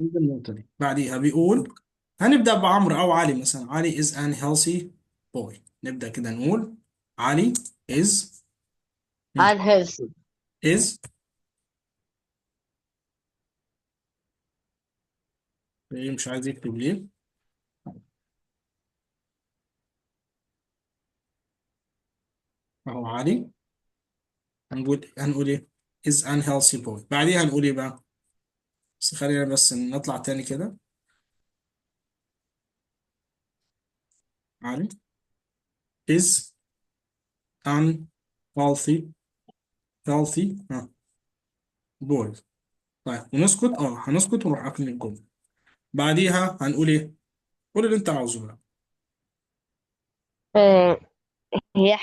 عند النقطة دي بعديها بيقول هنبدأ بعمرو أو علي مثلا. علي is an healthy boy. نبدأ كده نقول علي is unhealthy. is إيه مش عايز يكتب ليه؟ أهو علي هنقول إيه؟ is unhealthy boy. بعديها هنقول إيه بقى؟ بس خلينا بس نطلع تاني كده. علي is unhealthy healthy boy. طيب ونسكت هنسكت ونروح قافلين الجملة. بعديها هنقول إيه؟ قول اللي أنت عاوزه بقى. آه، هي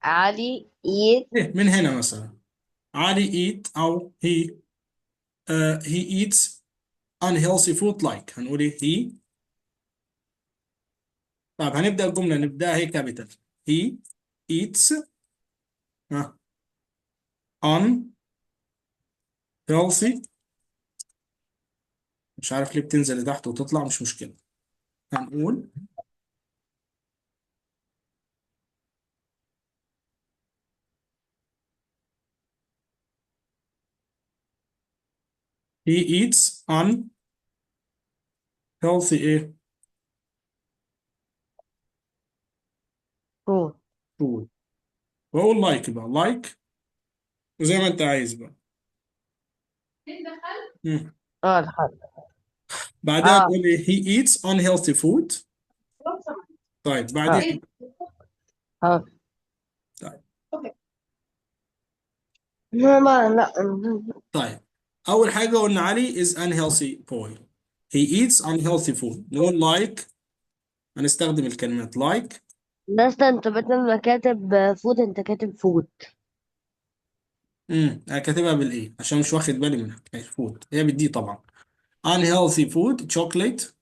علي eat. إيه من هنا مثلا علي eat أو he eats unhealthy food like. هنقول إيه he. طيب هنبدأ الجملة نبدأها هي كابيتال. he eats آه، unhealthy. مش عارف ليه بتنزل لتحت وتطلع، مش مشكلة. هنقول he eats unhealthy إيه food. food. وأقول like بقى like وزي ما أنت عايز بقى. مم. اه الحل. بعدها اه تقول إيه he eats unhealthy food. طيب اه بعدين اه طيب لا. طيب أول حاجة قلنا علي is unhealthy boy. he eats unhealthy food. نقول like. هنستخدم الكلمات like. بس انت بدل ما كاتب فود انت كاتب فود. انا كاتبها بالايه عشان مش واخد بالي منها. ماشي فود هي بالدي طبعا. unhealthy food chocolate.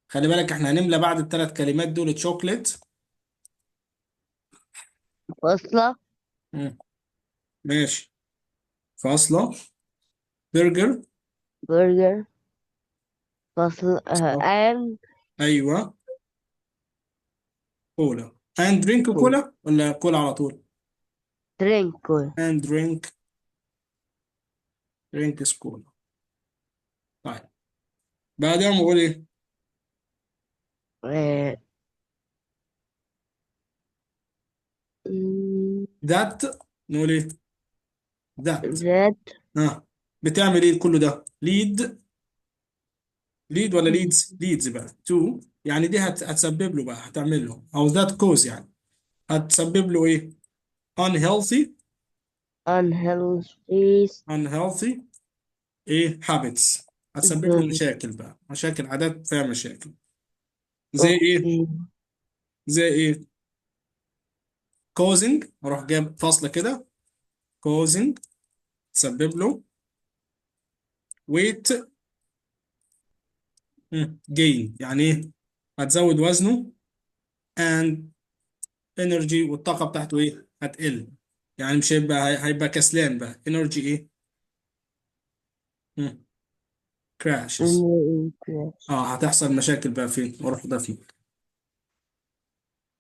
خلي بالك احنا هنملى بعد الثلاث كلمات دول chocolate. فاصلة. مم. ماشي فاصلة. برجر. برجر. فاصلة صح. and ايوه كولا and drink كولا ولا كولا على طول. drink. and drink is كولا. طيب بعدها نقول ايه آه، that. نقول ايه that. that ها بتعمل ايه كله ده lead. lead ولا leads بقى to. يعني دي هتسبب له بقى هتعمل له او that cause يعني هتسبب له ايه unhealthy unhealthy unhealthy ايه habits. هتسبب له drink. مشاكل بقى، مشاكل عادات فيها مشاكل. زي ايه اوكي. زي ايه causing. اروح جايب فاصلة كده causing تسبب له weight gain. يعني ايه هتزود وزنه and energy والطاقة بتاعته ايه هتقل. يعني مش هيبقى هيبقى كسلان بقى energy ايه crashes. هتحصل مشاكل بقى فين واروح ده فين.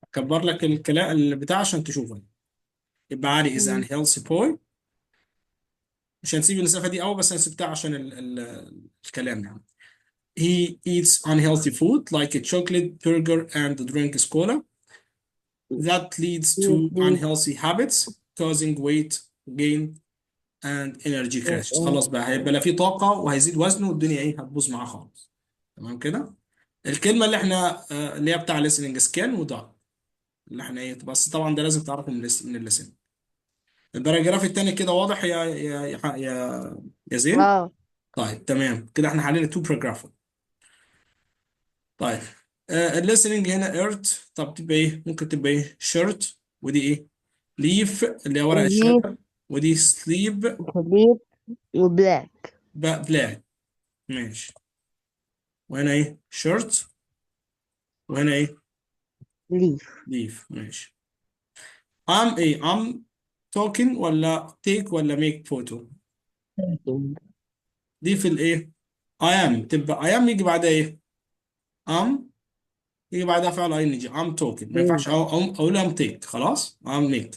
اكبر لك الكلام اللي بتاع عشان تشوفه. يبقى علي is an healthy boy. مش هنسيب المسافة دي أوي بس أنا سبتها عشان الكلام يعني. He eats unhealthy food like a chocolate burger and drinks cola. That leads to unhealthy habits causing weight gain and energy crashes. خلاص بقى هيبقى لا فيه طاقة وهيزيد وزنه والدنيا إيه هتبوظ معاه خالص. تمام كده. الكلمة اللي احنا اللي هي بتاع listening scan وده اللي احنا ايه بس طبعا ده لازم تعرفه من اللسان. الباراجراف التاني كده واضح يا زين. اه طيب تمام كده احنا حلينا تو باراجراف. طيب الليسننج هنا ايرت. طب تبقى ايه ممكن تبقى ايه شيرت. ودي ايه ليف اللي هي ورق دي الشجر. ودي سليب كبير وبلاك. بلاك. ماشي. وهنا ايه شيرت. وهنا ايه ليف. ليف. ماشي. ام ايه ام توكن ولا تيك ولا ميك فوتو. دي في الايه I am، تبقى I am يجي بعدها ايه am، يجي بعدها فعل ing I'm talking، ما ينفعش اقول am take، خلاص am make.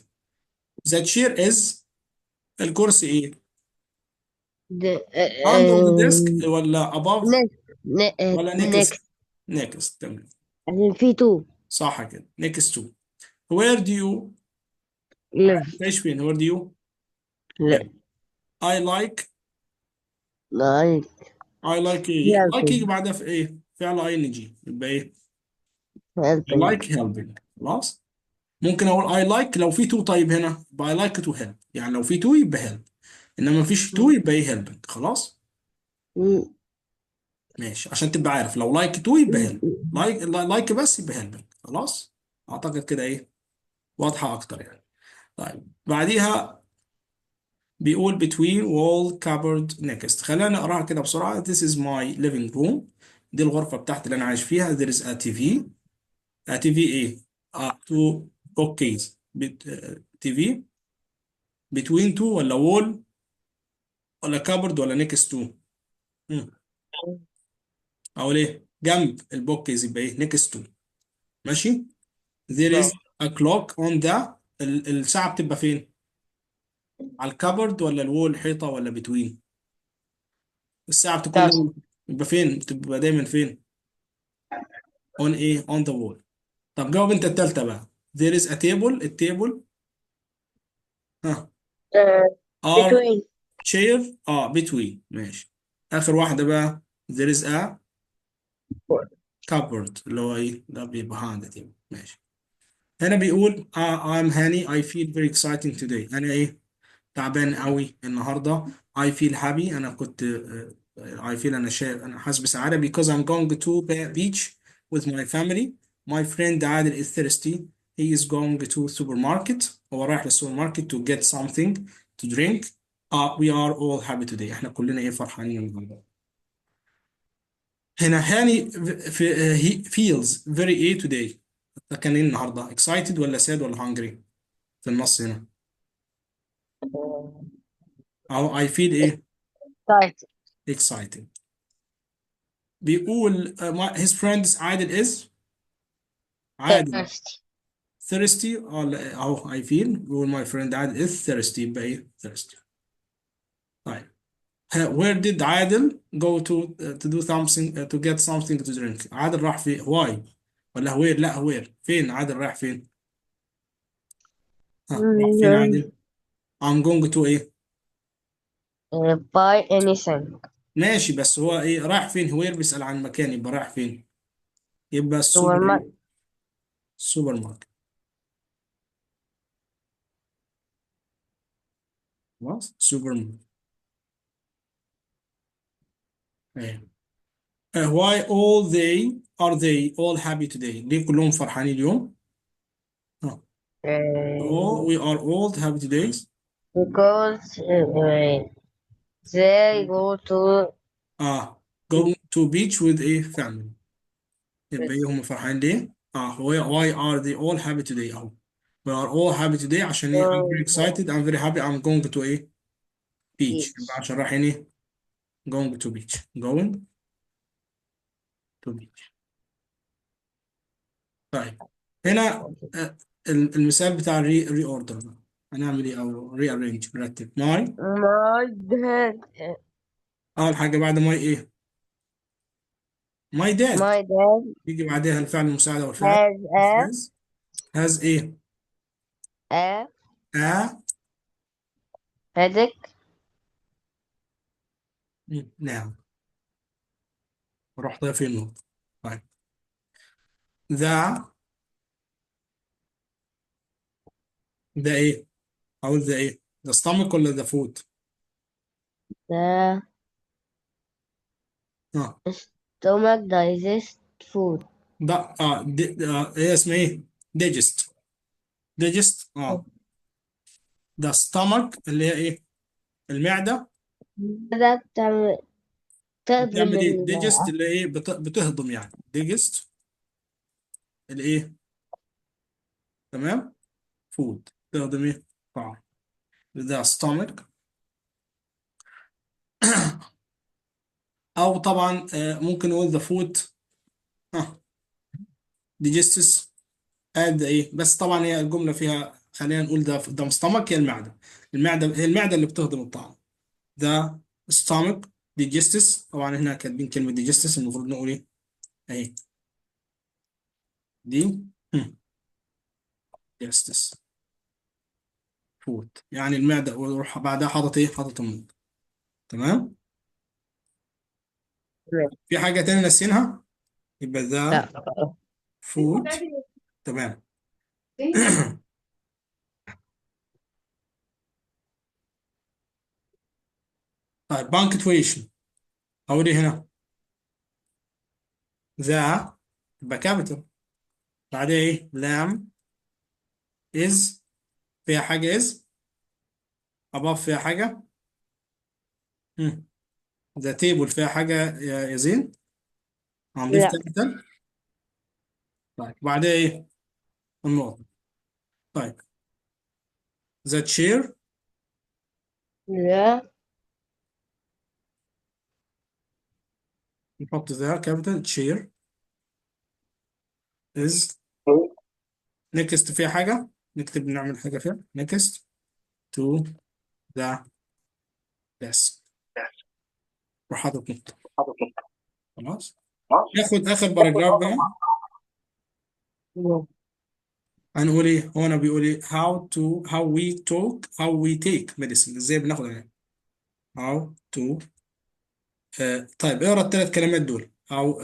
the chair is، الكرسي ايه under the desk ولا above ولا next؟ next. next تمام. عشان في تو. صح كده next to. where do you، live. تعيش فين؟ where do you لا. live. I like، لايك. I like ايه like يجي helping. بعدين بعدها في ايه فعل ing، يبقى ايه I helping. like helping. خلاص. ممكن اقول I like لو في تو، طيب هنا يبقى I like to help، يعني لو في تو يبقى help، انما مفيش تو يبقى ايه helping. خلاص ماشي، عشان تبقى عارف لو like تو يبقى help، like بس يبقى helping. خلاص اعتقد كده ايه واضحة اكتر يعني. طيب بعديها بيقول between wall cupboard next، خلينا نقراها كده بسرعة. this is my living room، دي الغرفة بتاعتي اللي انا عايش فيها. there is a TV، a TV ايه two bookcase TV between two ولا wall ولا cupboard ولا next to؟ مم. اقول ايه جنب البوكيز يبقى ايه next to. ماشي. there is ماشي. a clock on the، الساعة بتبقى فين؟ على الكابورد ولا الوول، الحيطة ولا between؟ الساعة بتكون تاسك. دايما بتبقى فين؟ بتبقى دايما فين؟ on ايه on the wall. طب جاوب انت التالتة بقى. there is a table، التيبل ها are between. chair between. ماشي. اخر واحدة بقى there is a cupboard، اللي هو ايه ده بيبقى behind the table. ماشي. هنا بيقول I'm هاني I feel very exciting today، أنا إيه تعبان قوي النهاردة. I feel happy، أنا كنت I feel أنا شايف أنا حاسس بسعادة because I'm going to beach with my family. My friend عادل is thirsty، he is going to supermarket، هو رايح للسوبر ماركت to get something to drink. We are all happy today، إحنا كلنا إيه فرحانين النهاردة. هنا هاني في he feels very إيه today، ده كان إيه النهاردة excited ولا sad ولا hungry في النص هنا. أو I feel إيه excited. excited. بيقول his friends عادل is، عادل thirsty. thirsty أهو I feel، بيقول my friend عادل is thirsty، يبقى إيه thirsty. طيب where did عادل go to do something to get something to drink؟ عادل راح فين why ولا where؟ لا where، فين عادل راح فين؟ راح فين عادل؟ I'm going to إيه buy anything. ماشي، بس هو إيه رايح فين؟ where بيسأل عن مكان، يبقى رايح فين؟ يبقى السوبر إيه supermarket. السوبر ماركت. خلاص سوبر ماركت. أيوة. why all they are they all happy today؟ ليه كلهم فرحانين اليوم؟ آه. oh we are all happy today. Because they go to going to beach with a family، يبقى ايه هم فرحانين ليه؟ why are they all happy today اهو. we are all happy today عشان ايه I'm very excited I'm very happy I'm going to ايه beach، يبقى beach. عشان رايحين ايه going to beach going to beach. طيب هنا المثال بتاع الري اوردر هنعمل ايه او ري ارينج نرتب ماي. My dad. اول حاجه بعد ماي ايه ماي داد، My dad يجي بعدها الفعل المساعده والفعل has has. has ايه a a headache. نعم. رحت فين النقطه. طيب ذا، ده ايه اقول ده ايه ده stomach ولا ده food؟ The اه stomach digests food. ده ايه اسمه ايه digest digest ده stomach اللي هي ايه المعده. ده تخدم بتعمل ايه digest اللي هي ايه بتهضم يعني digest الايه تمام food تهضم ايه طعام. ده stomach او طبعا ممكن نقول the food digestus قد ايه. بس طبعا هي الجمله فيها، خلينا نقول ده مستمك، هي المعده. المعده هي المعده اللي بتهضم الطعام. ده stomach digestus. طبعا هنا كاتبين كلمه digestus، المفروض نقول ايه اهي دي digestus فود، يعني المعده، ويروح بعدها حاطط ايه، حاطط النقطه. تمام. في حاجه تانية ناسينها؟ يبقى ده لا. فود. تمام. طيب punctuation اقول ايه هنا؟ ذا، يبقى كابيتال. بعدها ايه؟ لام از، فيها حاجه از. above فيها حاجه. ذا تيبل فيها حاجه يا زين، هنضيف لا. كابيتال. طيب بعدها ايه؟ النقطه. طيب ذا تشير، لا. نحط ذا كابيتال تشير از. نكست فيها حاجه، نكتب نعمل حاجه فيها نكست تو ذا ديسك، وحاطط نقطه. خلاص. ناخد اخر باراجراف بقى. هنقول ايه هو؟ انا بيقول ايه how we talk how we take medicine، ازاي بناخد يعني how to. طيب اقرا الثلاث كلمات دول او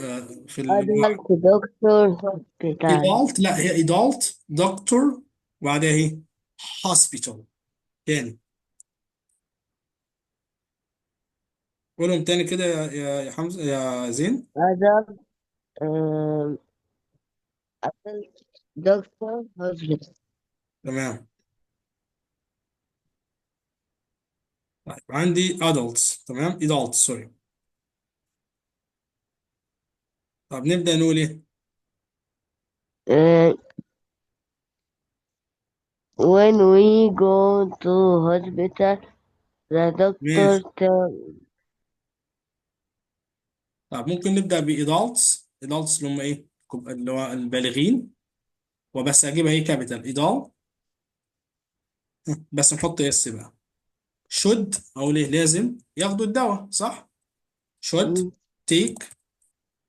في adult doctor hospital. adult. لا، هي adult doctor، وبعدها ايه؟ hospital. تاني، قولهم تاني كده يا حمزة يا زين. adult adult doctor hospital. تمام. طيب عندي adults، تمام adults سوري. طب نبدأ نقول ايه؟ Uh, when we go to hospital, the doctor ماشي. tell طب ممكن نبدأ ب adults اللي هم ايه؟ اللي هو البالغين، وبس اجيبها ايه كابيتال adult، بس نحط اس بقى. should اقول ايه؟ لازم ياخدوا الدواء، صح؟ should take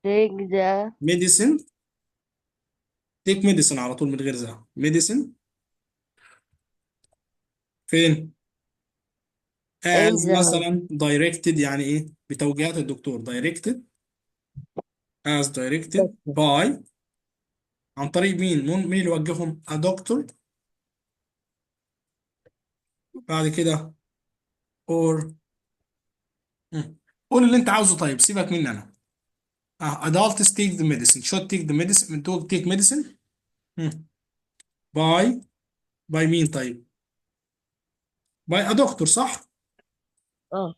take the medicine. take medicine على طول من غير ذا medicine. فين؟ in as the مثلا directed، يعني ايه؟ بتوجيهات الدكتور directed. as directed hospital. by، عن طريق مين؟ مين اللي يوجههم؟ a doctor. بعد كده or. قول اللي انت عاوزه، طيب سيبك مني انا. adults take the medicine should take the medicine to take medicine. by مين طيب؟ by a doctor، صح؟ اه.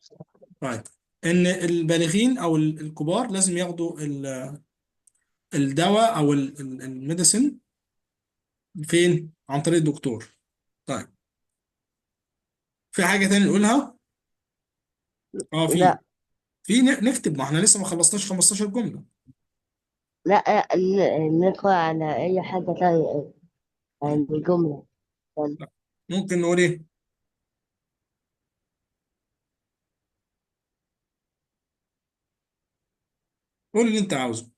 طيب ان البالغين او الكبار لازم ياخدوا الدواء او الميديسين فين؟ عن طريق الدكتور. طيب في حاجة تانية نقولها؟ اه في. لا. نكتب، ما احنا لسه ما خلصناش 15 جملة. لا، نقرأ على أي حاجة تانية طيب عن الجملة. لا. ممكن نقول ايه؟ قول اللي انت عاوزه.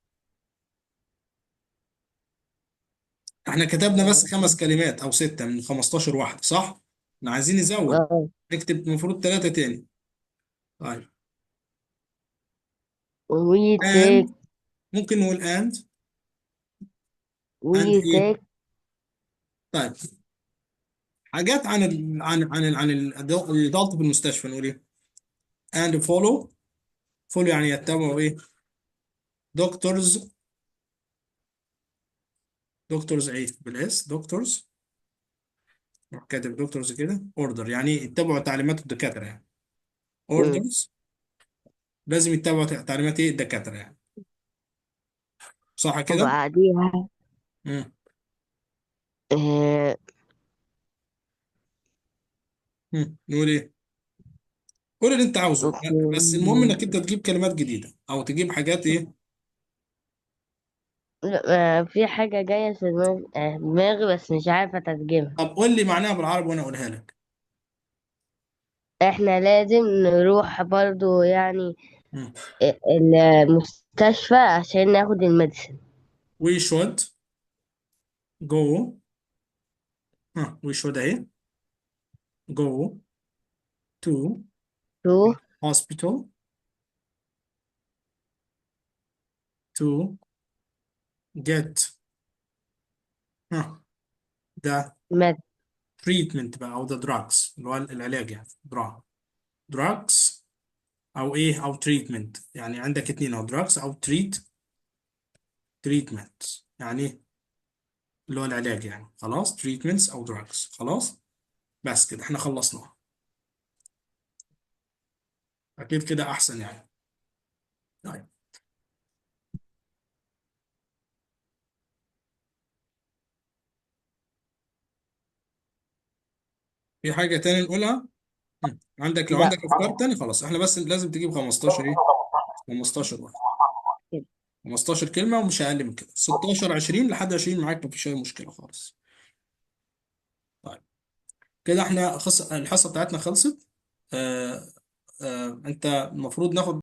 احنا كتبنا بس 5 كلمات او 6 من 15 واحدة، صح؟ احنا عايزين نزود، اه. نكتب المفروض 3 تاني. طيب we take and، ممكن نقول and we ايه؟ take طيب حاجات عن الادلت في المستشفى نقول ايه؟ and follow يعني يتبعوا ايه؟ دكتورز. دكتورز ايه بالاس؟ دكتورز، روح كاتب دكتورز كده. اوردر يعني يتبعوا تعليمات الدكاتره يعني. مم. اوردرز لازم يتبعوا تعليمات ايه؟ الدكاتره يعني، صح كده؟ وبعديها مم. آه نقول ايه؟ قول اللي انت عاوزه، اوكي. بس المهم انك انت تجيب كلمات جديدة او تجيب حاجات ايه. لا، في حاجة جاية في دماغي بس مش عارفة تترجمها. طب قول لي معناها بالعربي وانا اقولها لك. احنا لازم نروح برضو يعني مم. المستشفى عشان ناخد الميديسن. we should go. we should اهي go to تو hospital to get ها the مد. treatment بقى او the drugs اللي هو العلاج يعني drugs او ايه او treatment، يعني عندك اتنين، او drugs او treatment يعني اللي هو العلاج يعني. خلاص treatments او drugs. خلاص بس كده احنا خلصنا. اكيد كده احسن يعني. طيب في حاجة تاني نقولها؟ عندك، لو لا، عندك افكار تاني خلاص، احنا بس لازم تجيب 15 ايه، 15 واحد، كده. 15 كلمة ومش اقل من كده، 16 20 لحد 20 معاك مفيش اي مشكلة خالص. طيب كده احنا الحصة بتاعتنا خلصت. انت المفروض ناخد